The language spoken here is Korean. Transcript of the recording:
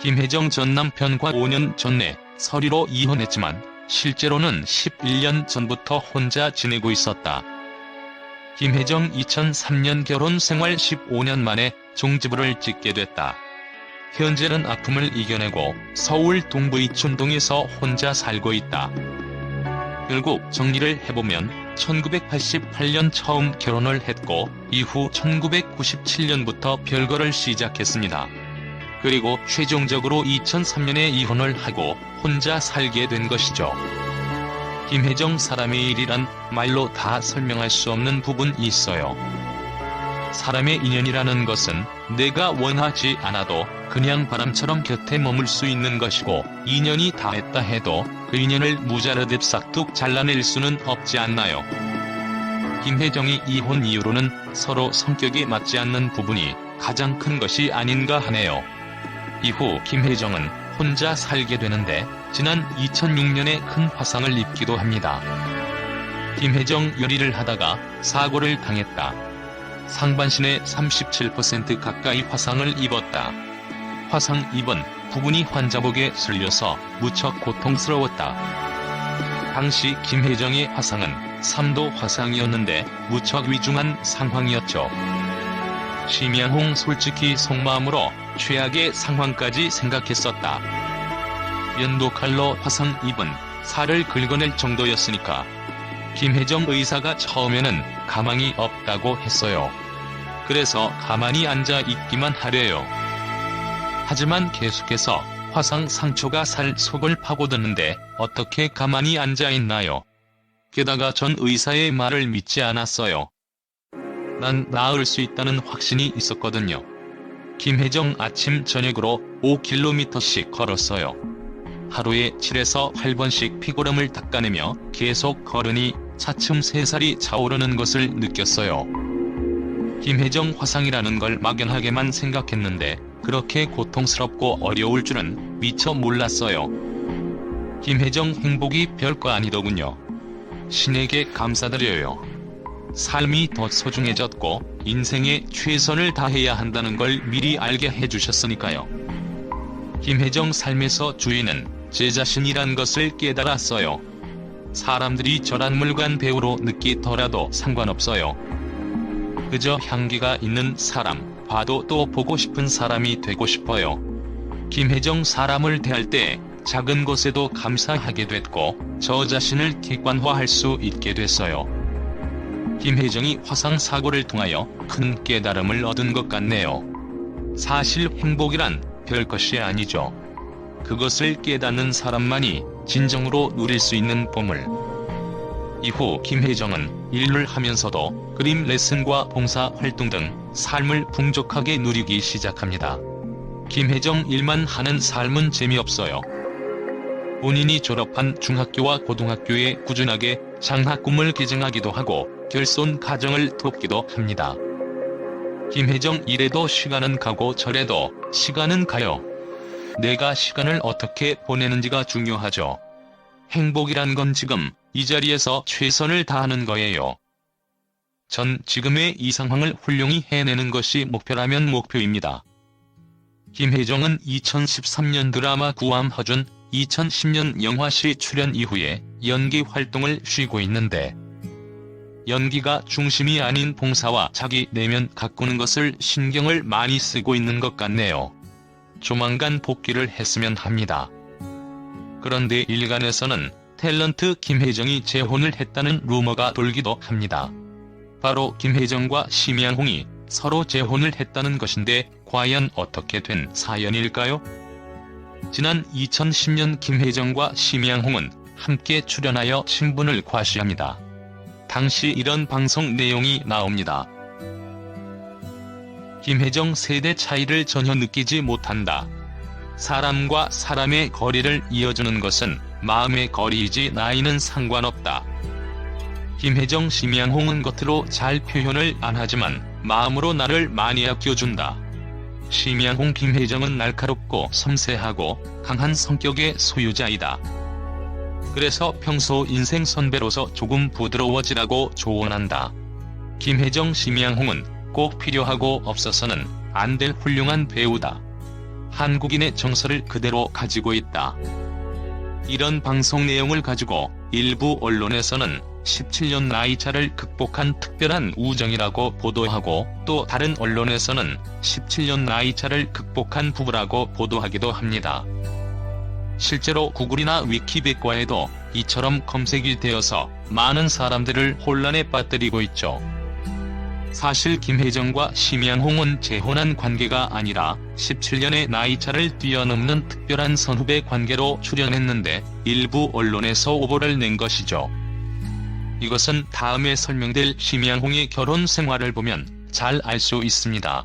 김혜정 전 남편과 5년 전에 서류로 이혼했지만 실제로는 11년 전부터 혼자 지내고 있었다. 김혜정 2003년 결혼 생활 15년 만에 종지부를 찍게 됐다. 현재는 아픔을 이겨내고 서울 동부이촌동에서 혼자 살고 있다. 결국 정리를 해보면 1988년 처음 결혼을 했고 이후 1997년부터 별거를 시작했습니다. 그리고 최종적으로 2003년에 이혼을 하고 혼자 살게 된 것이죠. 김혜정 사람의 일이란 말로 다 설명할 수 없는 부분이 있어요. 사람의 인연이라는 것은 내가 원하지 않아도 그냥 바람처럼 곁에 머물 수 있는 것이고 인연이 닿았다 해도 그 인연을 무자르듯 싹둑 잘라낼 수는 없지 않나요? 김혜정이 이혼 이유로는 서로 성격이 맞지 않는 부분이 가장 큰 것이 아닌가 하네요. 이후 김혜정은 혼자 살게 되는데 지난 2006년에 큰 화상을 입기도 합니다. 김혜정 요리를 하다가 사고를 당했다. 상반신의 37% 가까이 화상을 입었다. 화상 입은 부분이 환자복에 쓸려서 무척 고통스러웠다. 당시 김혜정의 화상은 3도 화상이었는데 무척 위중한 상황이었죠. 심양홍 솔직히 속마음으로 최악의 상황까지 생각했었다. 면도칼로 화상 입은 살을 긁어낼 정도였으니까 김혜정 의사가 처음에는 가망이 없다고 했어요. 그래서 가만히 앉아 있기만 하래요. 하지만 계속해서 화상 상처가 살 속을 파고드는데 어떻게 가만히 앉아 있나요? 게다가 전 의사의 말을 믿지 않았어요. 난 나을 수 있다는 확신이 있었거든요. 김혜정 아침 저녁으로 5km씩 걸었어요. 하루에 7에서 8번씩 피고름을 닦아내며 계속 걸으니 차츰 새살이 차오르는 것을 느꼈어요. 김혜정 화상이라는 걸 막연하게만 생각했는데 그렇게 고통스럽고 어려울 줄은 미처 몰랐어요. 김혜정 행복이 별거 아니더군요. 신에게 감사드려요. 삶이 더 소중해졌고 인생에 최선을 다해야 한다는 걸 미리 알게 해주셨으니까요. 김혜정 삶에서 주인은 제 자신이란 것을 깨달았어요. 사람들이 저란 물관 배우로 느끼더라도 상관없어요. 그저 향기가 있는 사람, 봐도 또 보고 싶은 사람이 되고 싶어요. 김혜정 사람을 대할 때 작은 것에도 감사하게 됐고 저 자신을 객관화할 수 있게 됐어요. 김혜정이 화상 사고를 통하여 큰 깨달음을 얻은 것 같네요. 사실 행복이란 별것이 아니죠. 그것을 깨닫는 사람만이 진정으로 누릴 수 있는 보물. 이후 김혜정은 일을 하면서도 그림 레슨과 봉사 활동 등 삶을 풍족하게 누리기 시작합니다. 김혜정 일만 하는 삶은 재미없어요. 본인이 졸업한 중학교와 고등학교에 꾸준하게 장학 꿈을 개정하기도 하고 결손 가정을 돕기도 합니다. 김혜정 이래도 시간은 가고 저래도 시간은 가요. 내가 시간을 어떻게 보내는지가 중요하죠. 행복이란 건 지금 이 자리에서 최선을 다하는 거예요. 전 지금의 이 상황을 훌륭히 해내는 것이 목표라면 목표입니다. 김혜정은 2013년 드라마 구암허준, 2010년 영화시 출연 이후에 연기 활동을 쉬고 있는데 연기가 중심이 아닌 봉사와 자기 내면 가꾸는 것을 신경을 많이 쓰고 있는 것 같네요. 조만간 복귀를 했으면 합니다. 그런데 일간에서는 탤런트 김혜정이 재혼을 했다는 루머가 돌기도 합니다. 바로 김혜정과 심양홍이 서로 재혼을 했다는 것인데 과연 어떻게 된 사연일까요? 지난 2010년 김혜정과 심양홍은 함께 출연하여 신분을 과시합니다. 당시 이런 방송 내용이 나옵니다. 김혜정 세대 차이를 전혀 느끼지 못한다. 사람과 사람의 거리를 이어주는 것은 마음의 거리이지 나이는 상관없다. 김혜정 심양홍은 겉으로 잘 표현을 안 하지만 마음으로 나를 많이 아껴준다. 심양홍 김혜정은 날카롭고 섬세하고 강한 성격의 소유자이다. 그래서 평소 인생 선배로서 조금 부드러워지라고 조언한다. 김혜정 심양홍은 꼭 필요하고 없어서는 안 될 훌륭한 배우다. 한국인의 정서를 그대로 가지고 있다. 이런 방송 내용을 가지고 일부 언론에서는 17년 나이차를 극복한 특별한 우정이라고 보도하고, 또 다른 언론에서는 17년 나이차를 극복한 부부라고 보도하기도 합니다. 실제로 구글이나 위키백과에도 이처럼 검색이 되어서 많은 사람들을 혼란에 빠뜨리고 있죠. 사실 김혜정과 심양홍은 재혼한 관계가 아니라 17년의 나이차를 뛰어넘는 특별한 선후배 관계로 출연했는데 일부 언론에서 오보를 낸 것이죠. 이것은 다음에 설명될 심양홍의 결혼 생활을 보면 잘 알 수 있습니다.